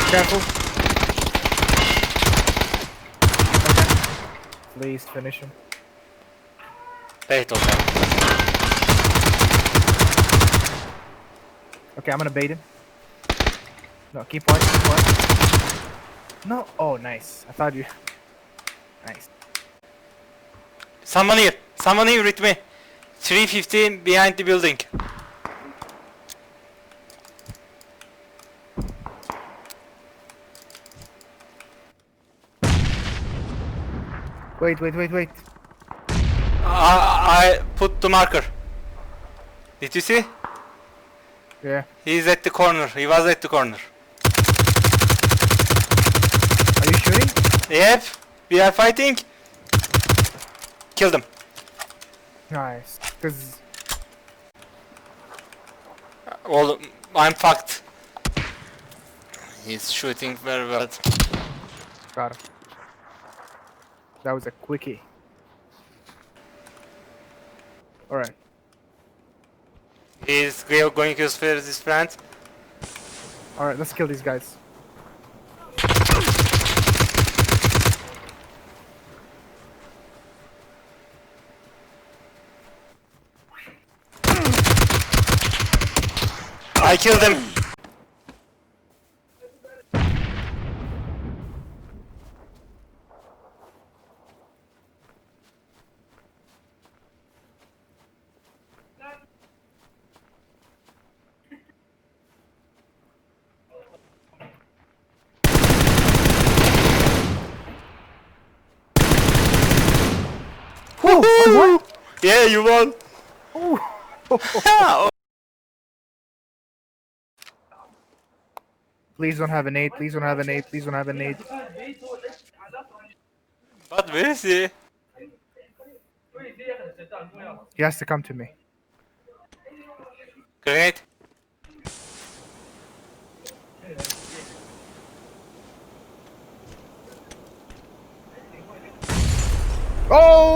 Careful. Okay. Please finish him. Bait okay. Okay, I'm gonna bait him. No, keep point, keep point. No. Oh, nice. I thought you. Nice. Someone here with me. 315 behind the building. Wait, wait, wait, wait. I put the marker. Did you see? Yeah. He's at the corner. He was at the corner. Are you shooting? Yep. We are fighting. Killed him. Nice. Cause Well, I'm fucked. He's shooting very well. got him. That was a quickie. All right. He's going to spare his friend. All right. Let's kill these guys. I killed him. What? Yeah, you won. Please don't have an 8. Please don't have an 8. Please don't have an 8. But where is he? He has to come to me. Grenade. Oh!